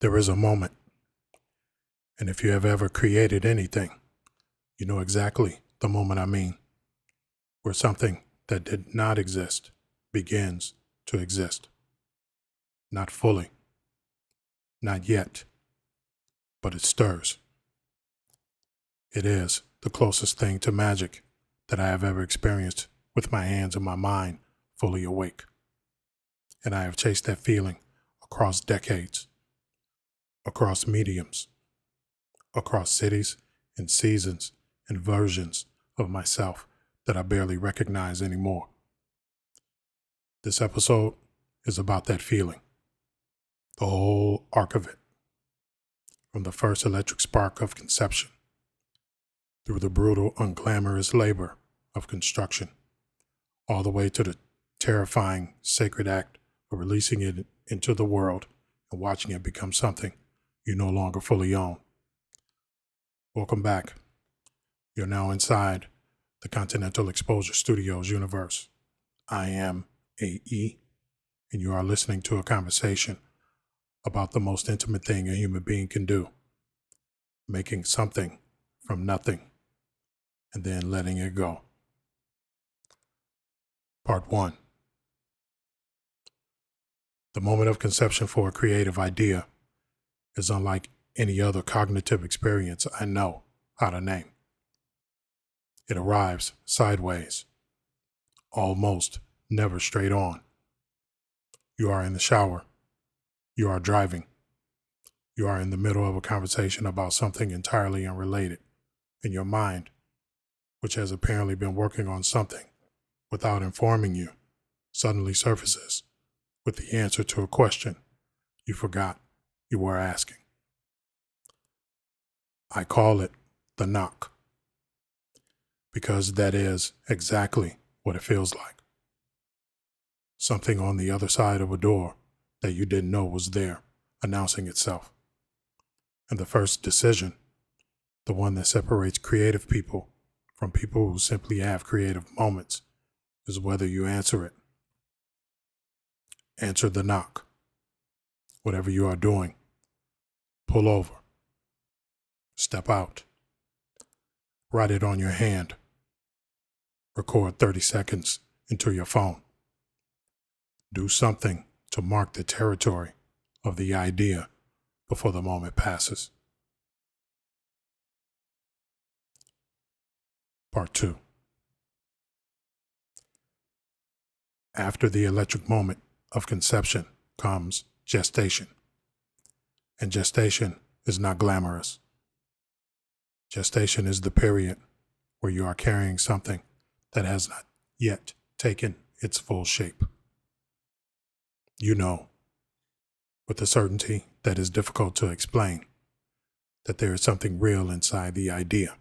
There is a moment, and if you have ever created anything, you know exactly the moment I mean, where something that did not exist begins to exist. Not fully, not yet, but it stirs. It is the closest thing to magic that I have ever experienced with my hands and my mind fully awake. And I have chased that feeling across decades, across mediums, across cities and seasons and versions of myself that I barely recognize anymore. This episode is about that feeling, the whole arc of it, from the first electric spark of conception, through the brutal, unglamorous labor of construction, all the way to the terrifying, sacred act of releasing it into the world and watching it become something you no longer fully own. Welcome back. You're now inside the Continental Exposure Studios universe. I am AE, and you are listening to a conversation about the most intimate thing a human being can do, making something from nothing and then letting it go. Part 1. The moment of conception for a creative idea is unlike any other cognitive experience I know how to name. It arrives sideways, almost never straight on. You are in the shower. You are driving. You are in the middle of a conversation about something entirely unrelated, and your mind, which has apparently been working on something without informing you, suddenly surfaces with the answer to a question you forgot you were asking. I call it the knock, because that is exactly what it feels like. Something on the other side of a door that you didn't know was there, announcing itself. And the first decision, the one that separates creative people from people who simply have creative moments, is whether you answer it. Answer the knock. Whatever you are doing, pull over. Step out. Write it on your hand. Record 30 seconds into your phone. Do something to mark the territory of the idea before the moment passes. Part 2. After the electric moment of conception comes gestation. And gestation is not glamorous. Gestation is the period where you are carrying something that has not yet taken its full shape. You know, with a certainty that is difficult to explain, that there is something real inside the idea,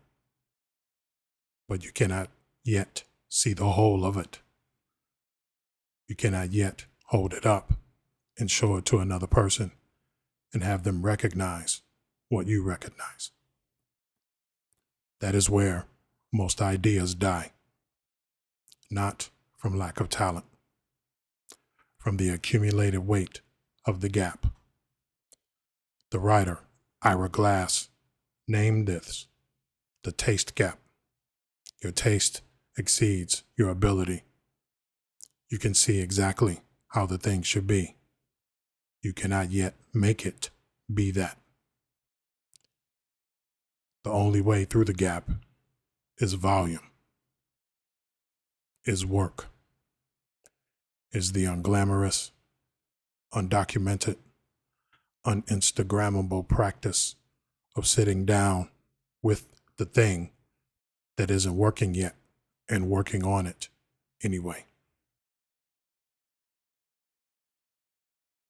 but you cannot yet see the whole of it. You cannot yet hold it up and show it to another person and have them recognize what you recognize. That is where most ideas die. Not from lack of talent, from the accumulated weight of the gap. The writer, Ira Glass, named this the taste gap. Your taste exceeds your ability. You can see exactly how the thing should be. You cannot yet make it be that. The only way through the gap is volume, is work, is the unglamorous, undocumented, uninstagrammable practice of sitting down with the thing that isn't working yet and working on it anyway.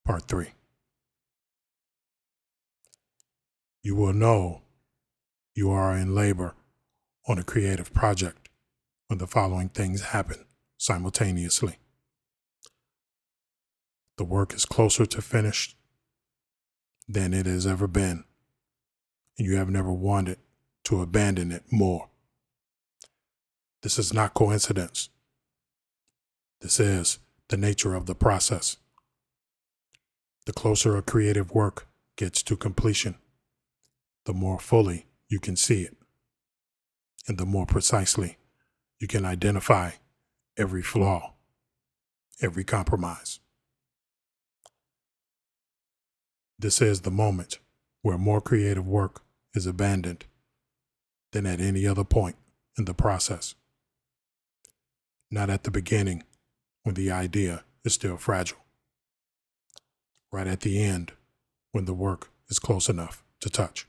Part 3. You will know you are in labor on a creative project when the following things happen simultaneously. The work is closer to finished than it has ever been, and you have never wanted to abandon it more. This is not coincidence. This is the nature of the process. The closer a creative work gets to completion, the more fully you can see it, and the more precisely you can identify every flaw, every compromise. This is the moment where more creative work is abandoned than at any other point in the process. Not at the beginning, when the idea is still fragile. Right at the end, when the work is close enough to touch.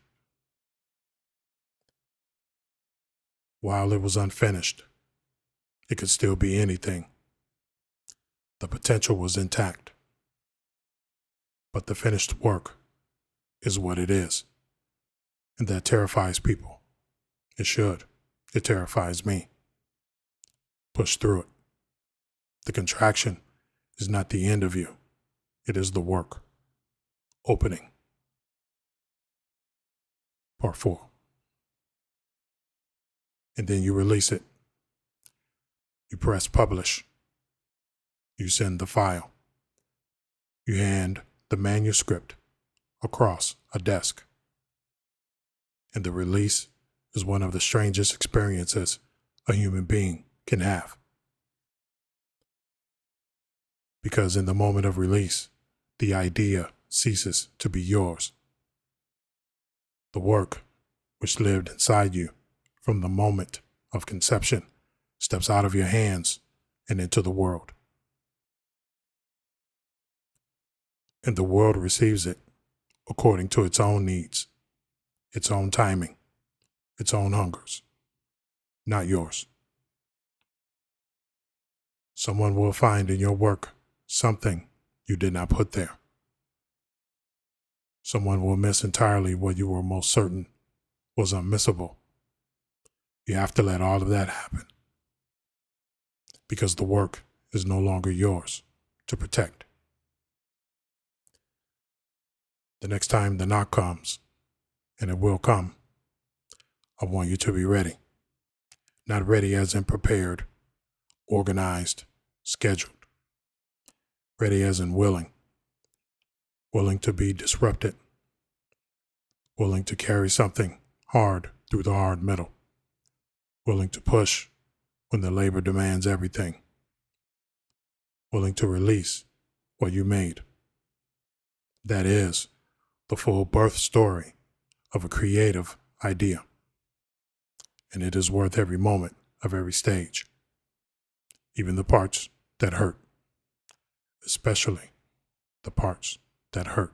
While it was unfinished, it could still be anything. The potential was intact. But the finished work is what it is. And that terrifies people. It should. It terrifies me. Push through it. The contraction is not the end of you. It is the work. Opening. Part 4. And then you release it. You press publish. You send the file. You hand the manuscript across a desk. And the release is one of the strangest experiences a human being can have. Because in the moment of release, the idea ceases to be yours. The work, which lived inside you from the moment of conception, steps out of your hands and into the world. And the world receives it according to its own needs, its own timing, its own hungers, not yours. Someone will find in your work something you did not put there. Someone will miss entirely what you were most certain was unmissable. You have to let all of that happen, because the work is no longer yours to protect. The next time the knock comes, and it will come, I want you to be ready. Not ready as in prepared, organized, scheduled. Ready as in willing. Willing to be disrupted. Willing to carry something hard through the hard metal. Willing to push when the labor demands everything. Willing to release what you made. That is the full birth story of a creative idea. And it is worth every moment of every stage, even the parts that hurt, especially the parts that hurt.